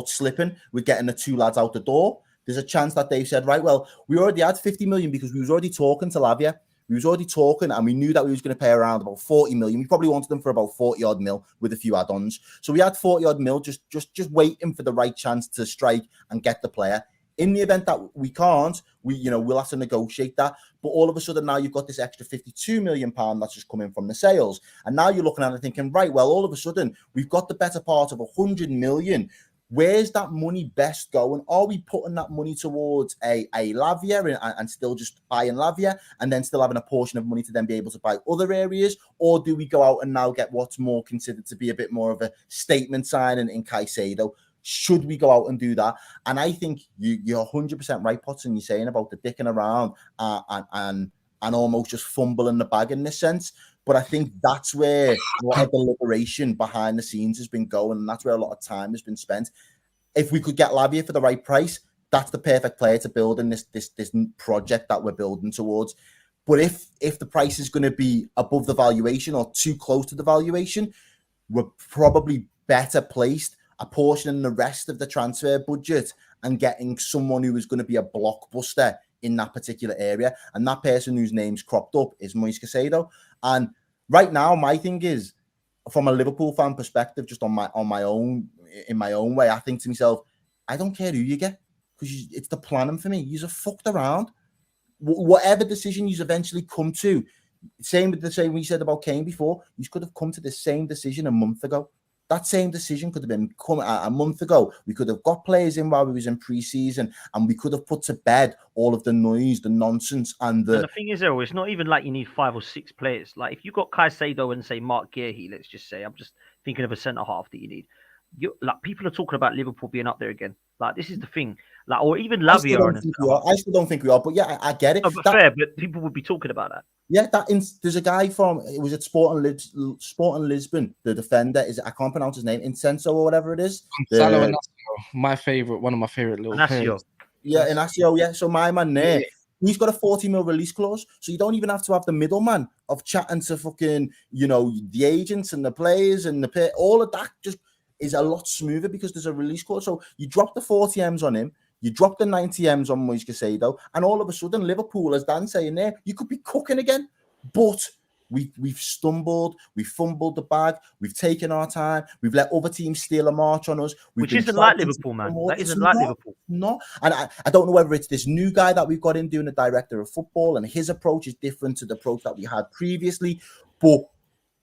slipping with getting the two lads out the door, there's a chance that they've said, right, well, we already had 50 million because we was already talking to Lavia. We was already talking and we knew that we was going to pay around about 40 million. We probably wanted them for about 40 odd mil with a few add-ons. So we had 40 odd mil just waiting for the right chance to strike and get the player. In the event that we can't, we'll have to negotiate that. But all of a sudden now you've got this extra 52 million pound that's just coming from the sales. And now you're looking at it thinking, right, well, all of a sudden we've got the better part of 100 million. Where's that money best going? Are we putting that money towards a Lavia and still just buying Lavia and then still having a portion of money to then be able to buy other areas? Or do we go out and now get what's more considered to be a bit more of a statement signing in Caicedo? Should we go out and do that? And I think you're 100% right, Potson, you're saying about the dicking around and almost just fumbling the bag in this sense. But I think that's where a lot of the liberation behind the scenes has been going, and that's where a lot of time has been spent. If we could get Lavia for the right price, that's the perfect player to build in this project that we're building towards. But if the price is going to be above the valuation or too close to the valuation, we're probably better placed apportioning the rest of the transfer budget and getting someone who is going to be a blockbuster in that particular area. And that person whose name's cropped up is Caicedo. And right now, my thing is, from a Liverpool fan perspective, just in my own way, I think to myself, I don't care who you get, because it's the planning for me. You're fucked around. Whatever decision you eventually come to, same with the same we said about Kane before, you could have come to the same decision a month ago. That same decision could have been come a month ago. We could have got players in while we was in pre-season, and we could have put to bed all of the noise, the nonsense, and the thing is, though, it's not even like you need 5 or 6 players. Like if you got Caicedo and say Mark Guehi, let's just say, I'm just thinking of a centre half that you need. Like people are talking about Liverpool being up there again. Like this is the thing. Like or even Lavia. I still don't think we are, but yeah, I get it. No, but fair, but people would be talking about that. Yeah, there's a guy from Sporting Lisbon, the defender. I can't pronounce his name, Incenso or whatever it is. One of my favorite little players. Yeah, Inacio. Yeah, so my man there, he's got a 40 mil release clause, so you don't even have to have the middleman of chatting to fucking the agents and the players and all of that. Just is a lot smoother because there's a release clause. So you drop the 40 M's on him. You drop the 90 M's on Moise Caicedo, and all of a sudden, Liverpool, as Dan saying there, you could be cooking again. But we've stumbled, we've fumbled the bag, we've taken our time, we've let other teams steal a march on us. Which isn't like Liverpool, man. That isn't like Liverpool. No, and I don't know whether it's this new guy that we've got in doing the director of football, and his approach is different to the approach that we had previously, but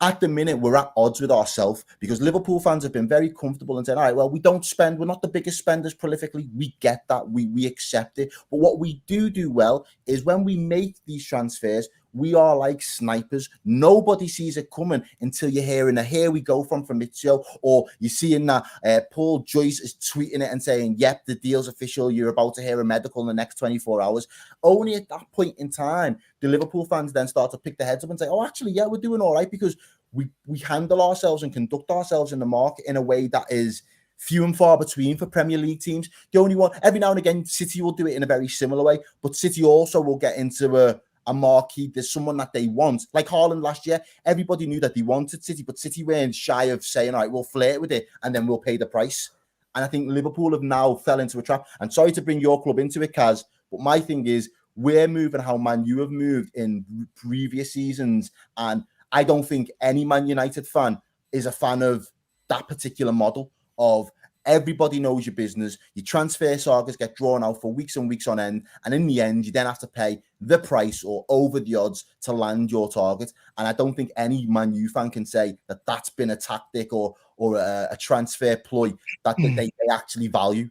at the minute, we're at odds with ourselves because Liverpool fans have been very comfortable and saying, all right, well, we don't spend. We're not the biggest spenders prolifically. We get that. We accept it. But what we do well is when we make these transfers, we are like snipers. Nobody sees it coming until you're hearing a here we go from Fabrizio, or you're seeing that Paul Joyce is tweeting it and saying, yep, the deal's official. You're about to hear a medical in the next 24 hours. Only at that point in time, the Liverpool fans then start to pick their heads up and say, oh, actually, yeah, we're doing all right because we handle ourselves and conduct ourselves in the market in a way that is few and far between for Premier League teams. The only one, every now and again, City will do it in a very similar way, but City also will get into a marquee. There's someone that they want. Like Haaland last year, everybody knew that they wanted City, but City weren't shy of saying, all right, we'll flirt with it and then we'll pay the price. And I think Liverpool have now fell into a trap. And sorry to bring your club into it, Kaz, but my thing is we're moving how Man U have moved in previous seasons. And I don't think any Man United fan is a fan of that particular model of everybody knows your business. Your transfer sagas get drawn out for weeks and weeks on end. And in the end, you then have to pay the price or over the odds to land your target. And I don't think any Man U fan can say that that's been a tactic or a transfer ploy that they actually value.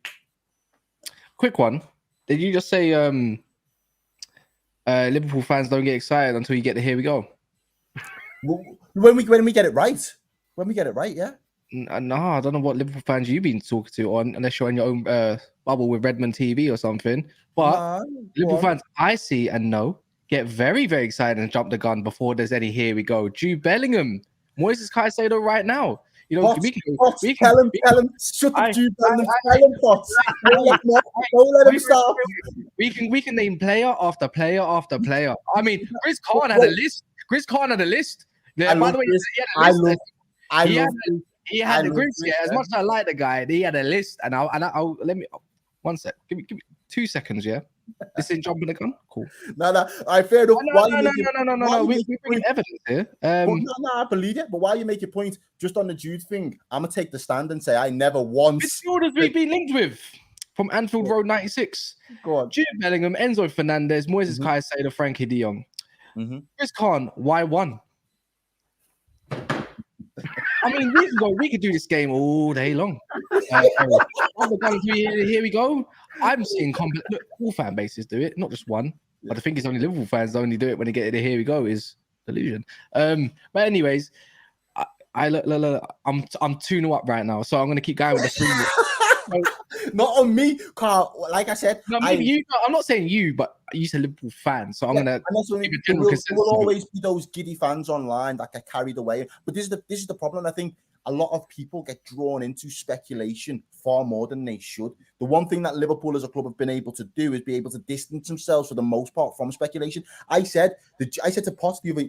Quick one. Did you just say Liverpool fans don't get excited until you get the here we go? When we get it right. When we get it right, yeah. No, I don't know what Liverpool fans you've been talking to, or unless you're in your own bubble with Redmond TV or something. But Liverpool fans I see and know get very, very excited and jump the gun before there's any here we go. Jude Bellingham, Moises Caicedo right now. You know, Potts, we can, Potts, we can, tell him, we can, tell him, shut up, I- Jude Bellingham, I- tell him, Potts. Don't let him start. we can name player after player after player. I mean, Chris Khan had a list. Chris Khan had a list. Yeah, I by love the way, Chris. he had I a list. love. I He love. had, Chris. he I had the love Chris. Chris, Yeah, as much as I like the guy, he had a list, and I'll let me 1 sec. Give me 2 seconds. Yeah, this ain't jumping the gun. Cool. No. All right, fair enough. No. We're bringing evidence here. No, I believe it. But while you make your point, just on the Jude thing, I'm gonna take the stand and say I never once. Midfielders we've been linked with from Anfield Road 96. Go on. Jude Bellingham, Enzo Fernandez, Moises Mhm. Caicedo, Frankie De Jong. Mm-hmm. Chris Khan, why one? I mean, we could do this game all day long. Here we go. I'm seeing look, all fan bases do it, not just one. But I think it's only Liverpool fans that only do it when they get it. Here we go is delusion. But anyways, I look, I'm 2-0 up right now, so I'm gonna keep going with the 3. Not on me, Carl. Like I said, No, maybe you. I'm not saying you, but you said Liverpool fans, so I'm gonna. And that's when give a there general will consensus. always be those giddy fans online that get carried away. But this is the problem. I think a lot of people get drawn into speculation far more than they should. The one thing that Liverpool as a club have been able to do is be able to distance themselves for the most part from speculation. I said to Potts the other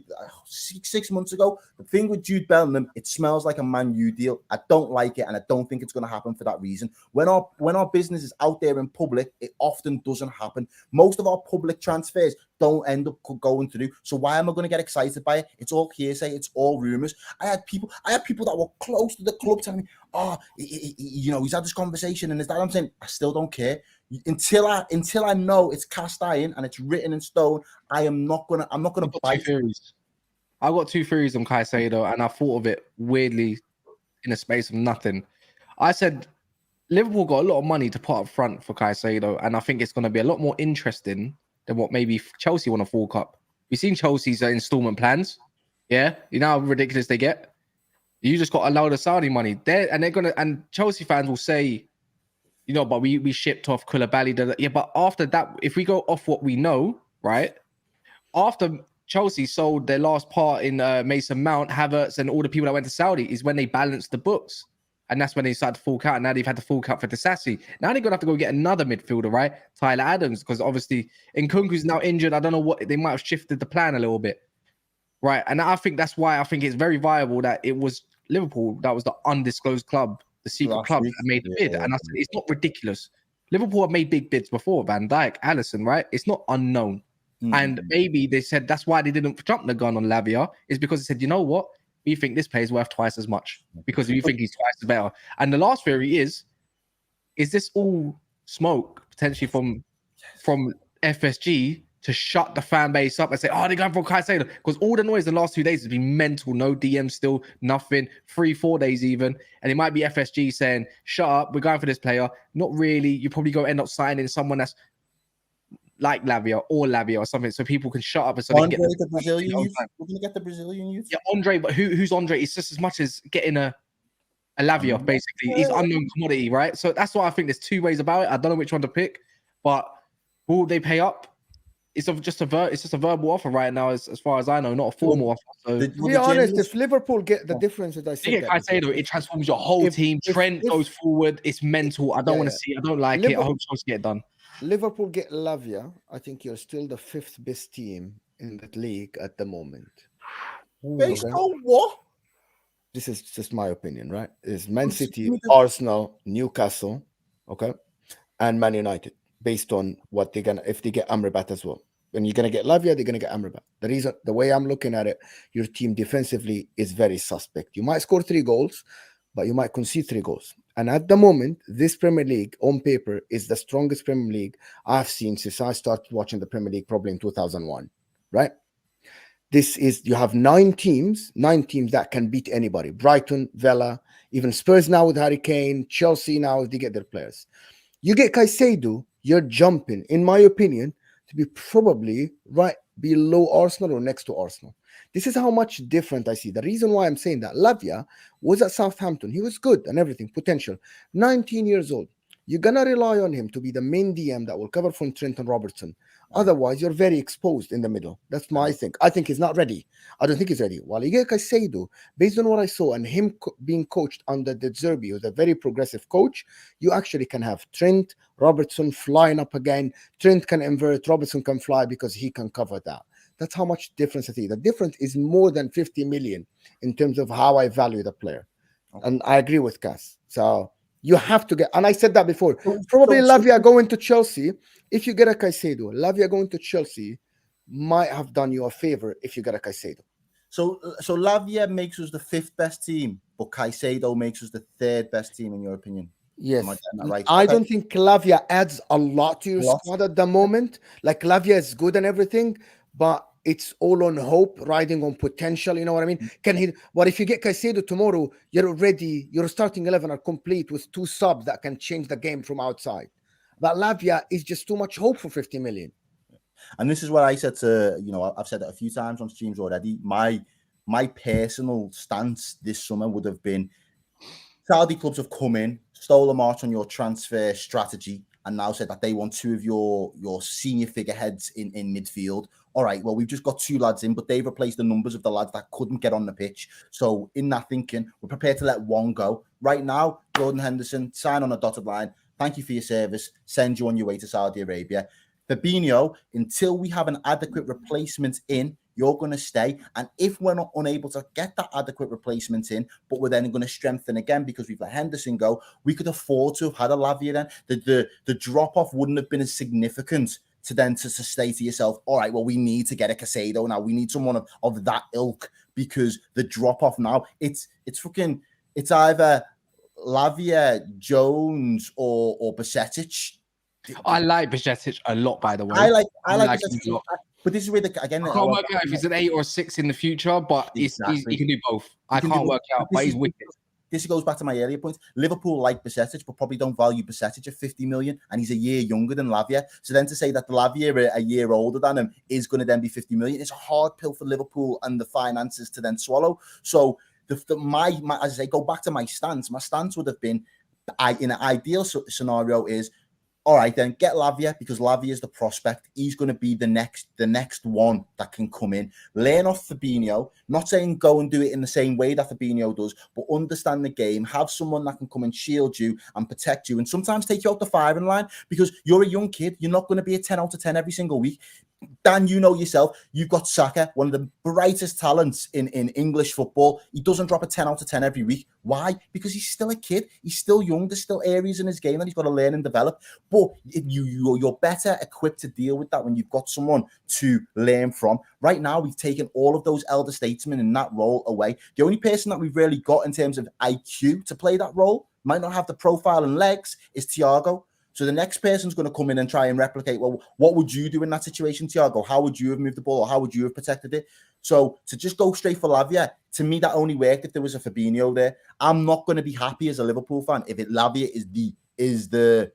6 months ago, the thing with Jude Bellingham, it smells like a Man U deal. I don't like it, and I don't think it's going to happen for that reason. When our business is out there in public, it often doesn't happen. Most of our public transfers don't end up going through. So why am I going to get excited by it? It's all hearsay. It's all rumors. I had people that were close to the club telling me, "Oh, he's had this conversation and is that?" I'm saying, I still don't care until I know it's cast iron and it's written in stone. I'm not gonna bite. I got 2 theories on Caicedo, and I thought of it weirdly in a space of nothing. I said Liverpool got a lot of money to put up front for Caicedo, and I think it's going to be a lot more interesting than what maybe Chelsea want to fork up. We've seen Chelsea's installment plans. Yeah, you know how ridiculous they get. You just got to allow the Saudi money there, and Chelsea fans will say, but we shipped off Koulibaly. Yeah, but after that, if we go off what we know, right? After Chelsea sold their last part in Mason Mount, Havertz, and all the people that went to Saudi, is when they balanced the books. And that's when they started to fork out. And now they've had to fork out for Disasi. Now they're going to have to go get another midfielder, right? Tyler Adams, because obviously Nkunku's now injured. I don't know what they might have shifted the plan a little bit, right? And I think that's why I think it's very viable that it was Liverpool that was the undisclosed club, the secret club that made the bid. And I said it's not ridiculous. Liverpool have made big bids before, Van Dijk, Alisson, right? It's not unknown. And maybe they said that's why they didn't jump the gun on Lavia, is because they said, you know what? We think this player's worth twice as much because we think he's twice as better. And the last theory is this all smoke potentially from FSG to shut the fan base up and say, oh, they're going for Caicedo? Because all the noise the last 2 days has been mental. No DM still, nothing. 3-4 days even. And it might be FSG saying, shut up, we're going for this player. Not really. You're probably going to end up signing someone that's like Lavia or something, so people can shut up and so they can get the Brazilian youth. We're gonna get the Brazilian youth. Yeah, Andre, but who's Andre? It's just as much as getting a Lavia, basically. He's unknown commodity, right? So that's why I think there's 2 ways about it. I don't know which one to pick, but will they pay up? It's just a verbal offer right now, as far as I know, not a formal offer. So to be honest, if Liverpool get the difference that I said, Caicedo, it transforms your whole team. Trent goes forward. It's mental. I don't want to see it. I don't like it. I hope Chelsea get it done. Liverpool get Lavia, I think you're still the 5th best team in that league at the moment. Based on what? This is just my opinion, right? It's Man City, Arsenal, Newcastle, okay, and Man United, based on what they're gonna, if they get Amrabat as well. When you're gonna get Lavia, they're gonna get Amrabat. The way I'm looking at it, your team defensively is very suspect. You might score 3 goals, but you might concede 3 goals. And at the moment, this Premier League on paper is the strongest Premier League I've seen since I started watching the Premier League probably in 2001, right? You have 9 teams that can beat anybody. Brighton, Villa, even Spurs now with Harry Kane, Chelsea now if they get their players. You get Caicedo, you're jumping, in my opinion, to be probably right below Arsenal or next to Arsenal. This is how much different I see. The reason why I'm saying that, Lavia was at Southampton. He was good and everything, potential. 19 years old. you're gonna rely on him to be the main DM that will cover from Trent and Robertson. Otherwise, you're very exposed in the middle. That's my thing. I think he's not ready. I don't think he's ready. While you get Caicedo, based on what I saw and him being coached under De Zerbi, who's a very progressive coach, you actually can have Trent, Robertson flying up again. Trent can invert, Robertson can fly because he can cover that. That's how much difference it is. The difference is more than 50 million in terms of how I value the player. Okay. And I agree with Cass. So you have to get, and I said that before, probably Lavia going to Chelsea. If you get a Caicedo, Lavia going to Chelsea might have done you a favor if you get a Caicedo. So Lavia makes us the 5th best team, but Caicedo makes us the 3rd best team, in your opinion? Yes. Am I getting that right? I Okay. don't think Lavia adds a lot to your squad at the moment. Like Lavia is good and everything, but it's all on hope, riding on potential. You know what I mean? Can he? What if you get Caicedo tomorrow? You're already, your starting 11 are complete with 2 subs that can change the game from outside. But Lavia is just too much hope for 50 million. And this is what I said to, I've said it a few times on streams already. My personal stance this summer would have been, Saudi clubs have come in, stole a march on your transfer strategy, and now said that they want 2 of your senior figureheads in midfield. All right, well, we've just got 2 lads in, but they've replaced the numbers of the lads that couldn't get on the pitch. So in that thinking, we're prepared to let 1 go. Right now, Jordan Henderson, sign on a dotted line. Thank you for your service. Send you on your way to Saudi Arabia. Fabinho, until we have an adequate replacement in, you're going to stay. And if we're not unable to get that adequate replacement in, but we're then going to strengthen again because we've let Henderson go, we could afford to have had a Lavia then. The drop-off wouldn't have been as significant to then to say to yourself, all right, well, we need to get a Caicedo now. We need someone of that ilk, because the drop-off now, it's either Lavia, Jones, or Bajcetic. I like Bajcetic a lot, by the way. I like him a lot. But this is where again, I can't work out if he's an 8 or a 6 in the future, but he can do both. I can't work out, but he's wicked. This goes back to my earlier point. Liverpool like Bajcetic, but probably don't value Bajcetic at 50 million, and he's a year younger than Lavia. So then to say that the Lavia a year older than him is going to then be 50 million, it's a hard pill for Liverpool and the finances to then swallow. So my as I say, go back to my stance. My stance would have been, in an ideal scenario, is, all right, then get Lavia, because Lavia is the prospect. He's going to be the next one that can come in. Learn off Fabinho. Not saying go and do it in the same way that Fabinho does, but understand the game. Have someone that can come and shield you and protect you, and sometimes take you out the firing line, because you're a young kid. You're not going to be a 10 out of 10 every single week. Dan, you know yourself, you've got Saka, one of the brightest talents in English football. He doesn't drop a 10 out of 10 every week. Why? Because he's still a kid. He's still young. There's still areas in his game that he's got to learn and develop. But you're better equipped to deal with that when you've got someone to learn from. Right now, we've taken all of those elder statesmen in that role away. The only person that we've really got in terms of IQ to play that role, might not have the profile and legs, is Thiago. So the next person's going to come in and try and replicate, well, what would you do in that situation, Thiago? How would you have moved the ball, or how would you have protected it? So to just go straight for Lavia, to me, that only worked if there was a Fabinho there. I'm not going to be happy as a Liverpool fan if Lavia is the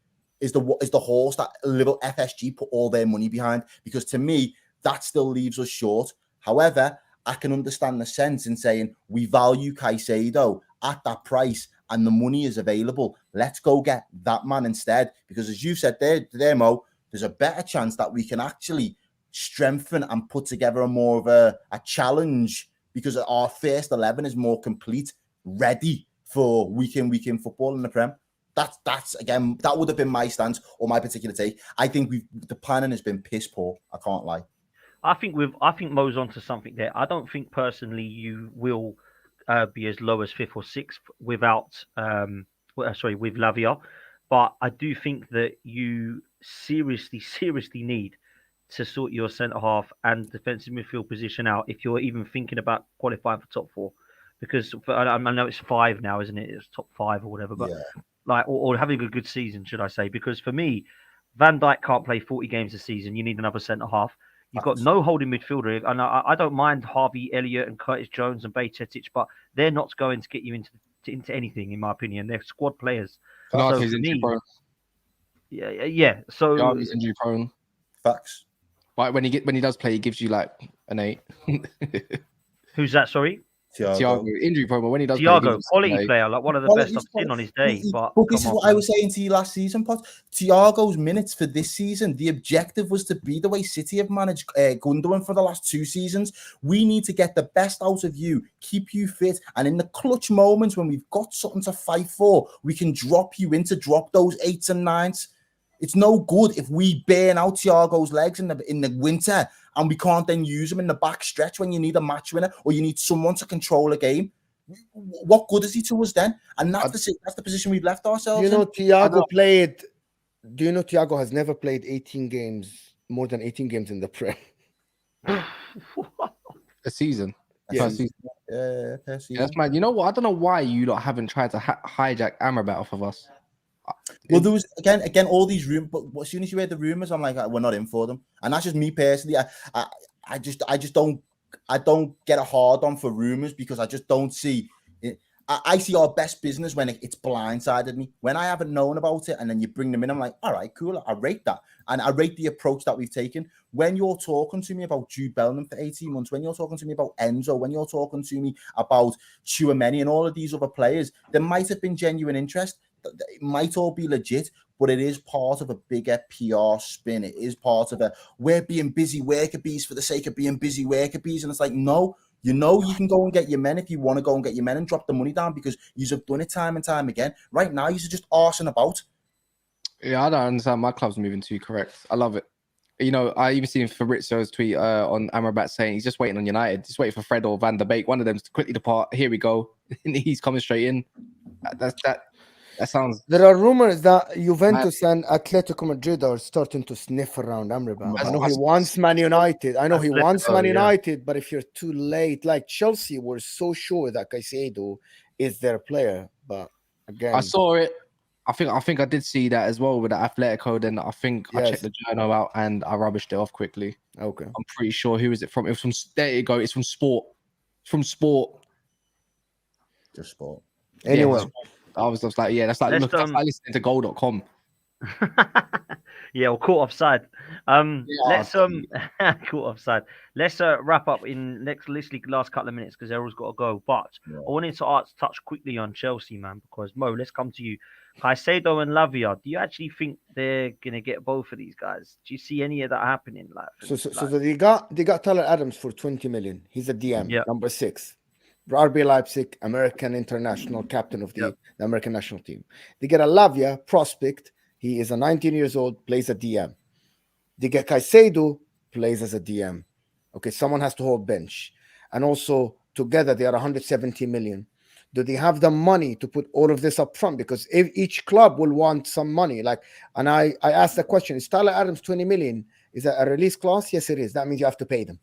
horse that little FSG put all their money behind, because to me, that still leaves us short. However, I can understand the sense in saying we value Caicedo at that price, and the money is available. Let's go get that man instead. Because as you said there, Mo, there's a better chance that we can actually strengthen and put together a more of a challenge, because our first 11 is more complete, ready for week in football in the Prem. That's again, that would have been my stance or my particular take. I think the planning has been piss poor. I can't lie. I think Mo's onto something there. I don't think personally you will be as low as 5th or 6th without with Lavia, but I do think that you seriously need to sort your centre half and defensive midfield position out if you're even thinking about qualifying for top 4, because I know it's 5 now, isn't it? It's top 5 or whatever, but or having a good season, should I say? Because for me, Van Dijk can't play 40 games a season. You need another centre half. You've got no holding midfielder, and I don't mind Harvey Elliott and Curtis Jones and Bajcetic, but they're not going to get you into anything, in my opinion. They're squad players. He's injury prone. Yeah. So he's injury prone. Facts. But when he does play, he gives you like an 8. Who's that? Sorry. Thiago injury problem when he does Thiago, play, quality player, like one of the best I've seen on his day. But this is what I was saying to you last season, Pot. Thiago's minutes for this season, the objective was to be the way City have managed Gundogan for the last 2 seasons. We need to get the best out of you, keep you fit, and in the clutch moments when we've got something to fight for, we can drop you in to drop those 8s and 9s. It's no good if we burn out Thiago's legs in the winter and we can't then use him in the back stretch when you need a match winner or you need someone to control a game. What good is he to us then? And that's the position we've left ourselves in. Thiago played. Do you know Thiago has never played 18 games, more than 18 games in the Prem? A season. Yeah. That's mad. You know what? I don't know why you lot haven't tried to hijack Amrabat off of us. Well, there was again all these rumors, but as soon as you heard the rumors, I'm like, we're not in for them. And that's just me personally. I just don't get a hard on for rumors because I just don't see it. I see our best business when it's blindsided me. When I haven't known about it and then you bring them in, I'm like, all right, cool. I rate that. And I rate the approach that we've taken. When you're talking to me about Jude Bellingham for 18 months, when you're talking to me about Enzo, when you're talking to me about Tchouaméni and all of these other players, there might have been genuine interest. It might all be legit, but it is part of a bigger PR spin. It is part of we're being busy worker bees for the sake of being busy worker bees. And it's like, no, you can go and get your men if you want to go and get your men and drop the money down because you've done it time and time again. Right now, you're just arsing about. Yeah, I don't understand. My club's moving too correct. I love it. You know, I even seen Fabrizio's tweet on Amrabat saying he's just waiting on United. Just waiting for Fred or Van der Beek. One of them to quickly depart. Here we go. He's coming straight in. That sounds. There are rumors that Juventus and Atletico Madrid are starting to sniff around Amrabat. I know he wants Man United. But if you're too late, like Chelsea were so sure that Caicedo is their player. But again, I saw it. I think I did see that as well with the Atletico. Then I think I checked the journal out and I rubbished it off quickly. Okay. I'm pretty sure. Who is it from? It was from. There you go. It's from Sport. From Sport. Just Sport. Anyway. Yeah, I was just like, that's like listening to goal.com. Yeah, or caught offside. Let's caught offside. Let's wrap up in last couple of minutes because Errol's got to go. But I wanted to touch quickly on Chelsea, man, because Mo, let's come to you. Caicedo and Lavia, do you actually think they're gonna get both of these guys? Do you see any of that happening? So they got Tyler Adams for 20 million. He's a DM, number 6. RB Leipzig, American international captain of the American national team. They get a Lavia prospect. He is a 19 years old, plays a DM. They get Caicedo, plays as a DM. Okay, someone has to hold bench. And also, together, they are 170 million. Do they have the money to put all of this up front? Because if each club will want some money. And I asked the question, is Tyler Adams 20 million? Is that a release clause? Yes, it is. That means you have to pay them.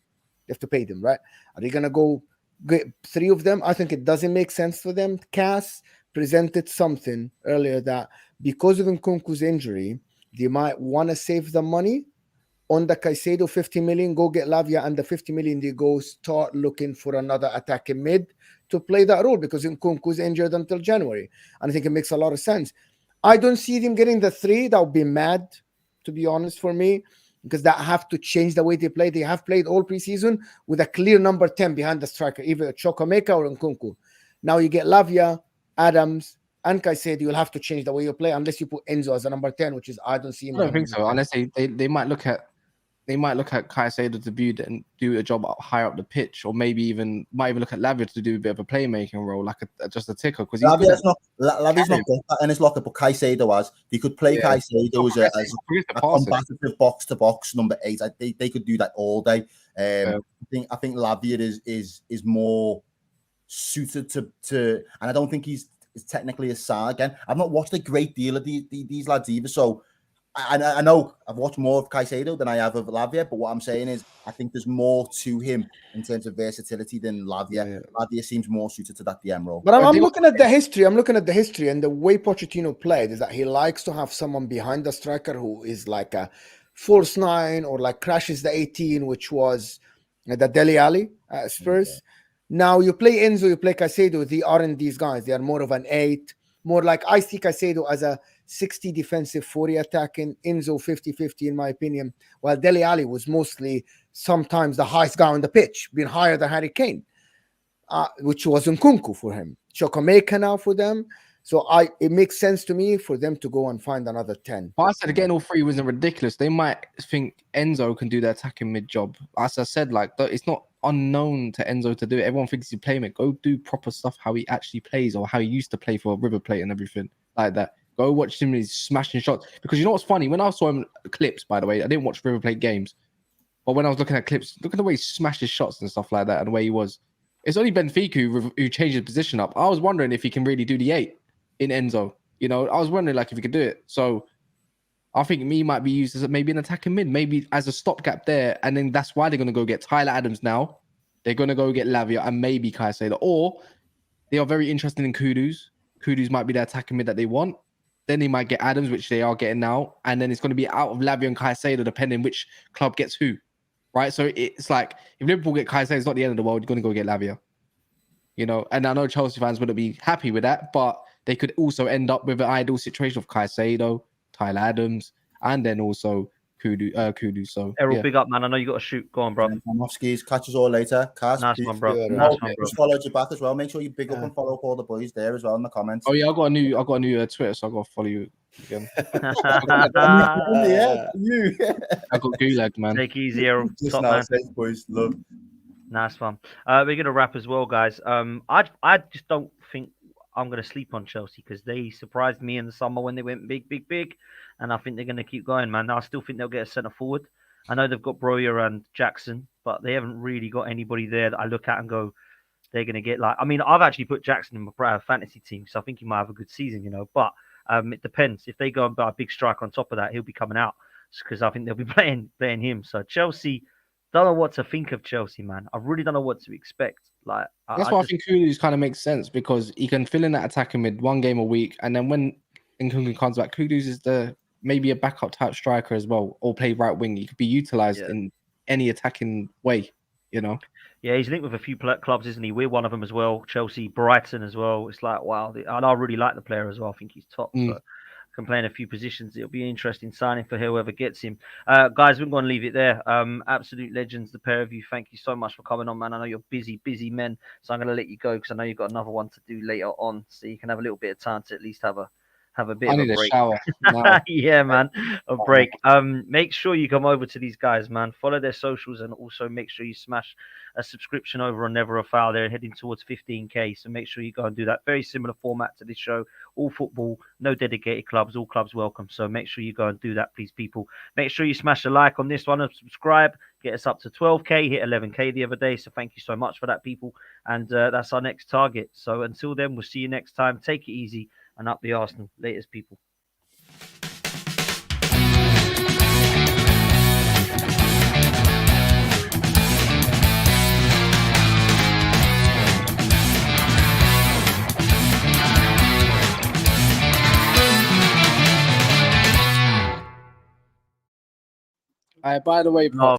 You have to pay them, right? Are they going to go get 3 of them? I think it doesn't make sense for them. Cass presented something earlier that because of Nkunku's injury, they might want to save the money on the Caicedo 50 million, go get Lavia, and the 50 million, they go start looking for another attacking mid to play that role because Nkunku's injured until January. And I think it makes a lot of sense. I don't see them getting the 3. That would be mad, to be honest, for me, because that have to change the way they play. They have played all preseason with a clear number 10 behind the striker, either Chukwuemeka or Nkunku. Now you get Lavia, Adams, and Caicedo. You'll have to change the way you play unless you put Enzo as a number 10, which is I don't see him. I don't think so. Unless they might look at Caicedo to do a job higher up the pitch, or maybe even look at Lavia to do a bit of a playmaking role, like just a ticker. Because Lavia's not got that in his locker, but Caicedo has. They could play Caicedo as a combative box-to-box number 8. They could do that all day. I think Lavia is more suited to, and I don't think he's technically a saga. Again, I've not watched a great deal of these lads either, so. I know I've watched more of Caicedo than I have of Lavia, but what I'm saying is I think there's more to him in terms of versatility than Lavia. Lavia seems more suited to that DM role. But I'm looking at the history. And the way Pochettino played is that he likes to have someone behind the striker who is like a false 9 or like crashes the 18, which was the Dele Alli at Spurs. Okay. Now you play Enzo, you play Caicedo. They aren't these guys. They are more of an 8. More like I see Caicedo as a 60 defensive, 40 attacking, Enzo 50-50 in my opinion, while Dele Alli was mostly sometimes the highest guy on the pitch, being higher than Harry Kane. which was Nkunku for him. Chukwuemeka now for them. So it makes sense to me for them to go and find another 10. But I said getting all three wasn't ridiculous. They might think Enzo can do the attacking mid job. As I said, like it's not unknown to Enzo to do it. Everyone thinks he's playing it. Go do proper stuff how he actually plays or how he used to play for River Plate and everything like that. Go watch him. He's smashing shots. Because you know what's funny? When I saw him clips, by the way, I didn't watch River Plate games, but when I was looking at clips, look at the way he smashed his shots and stuff like that, and the way he was. It's only Benfica who changed his position up. I was wondering if he can really do the 8 in Enzo. You know, I was wondering like if he could do it. So I think me might be used as maybe an attacking mid, maybe as a stopgap there, and then that's why they're going to go get Tyler Adams now. They're going to go get Lavia and maybe Caicedo, or they are very interested in Kudus. Kudus might be the attacking mid that they want. Then they might get Adams, which they are getting now, and then it's going to be out of Lavia and Caicedo depending which club gets who, right? So it's like if Liverpool get Caicedo, it's not the end of the world. You're going to go get Lavia, you know. And I know Chelsea fans wouldn't be happy with that, but they could also end up with an ideal situation of Caicedo, Tyler Adams, and then also Kudu. So Errol, big up, man. I know you got to shoot. Go on, bro. Skis, catch us all later. Kaz, Nice one, bro. Yeah, Nice one, bro. just followed you back as well. Make sure you big up and follow up all the boys there as well in the comments. Oh yeah, I got a new Twitter, so I got to follow you again. Yeah, you. I got Gulag, man. Take it easy, Errol. Just Top now, man. safe boys. Love. Nice one. We're gonna wrap as well, guys. I just don't think I'm gonna sleep on Chelsea because they surprised me in the summer when they went big, and I think they're gonna keep going, man. I still think they'll get a centre forward. I know they've got Broja and Jackson, but they haven't really got anybody there that I look at and go, they're gonna get like. I mean, I've actually put Jackson in my fantasy team, so I think he might have a good season, you know. But it depends. If they go and buy a big striker on top of that, he'll be coming out because I think they'll be playing him. So Chelsea. Don't know what to think of Chelsea, man. I really don't know what to expect. Like That's why I think Kudus kind of makes sense because he can fill in that attacking mid one game a week, and then when Nkunku comes back, Kudus is maybe a backup type striker as well, or play right wing. He could be utilized in any attacking way, you know. Yeah, he's linked with a few clubs, isn't he? We're one of them as well. Chelsea, Brighton as well. It's like wow, and I really like the player as well. I think he's top. So can play in a few positions. It'll be interesting signing for whoever gets him. Guys, we're going to leave it there. Absolute legends, the pair of you. Thank you so much for coming on, man. I know you're busy men, so I'm going to let you go because I know you've got another one to do later on, so you can have a little bit of time to at least have a bit of a break. Shower. Yeah, man, a break. Make sure you come over to these guys, man. Follow their socials and also make sure you smash a subscription over on Never a Foul. They're heading towards 15k, so make sure you go and do that. Very similar format to this show. All football, no dedicated clubs, all clubs welcome. So make sure you go and do that, please, people. Make sure you smash a like on this one and subscribe. Get us up to 12k, hit 11k the other day. So thank you so much for that, people. And that's our next target. So until then, we'll see you next time. Take it easy and up the Arsenal. Latest, people. By the way,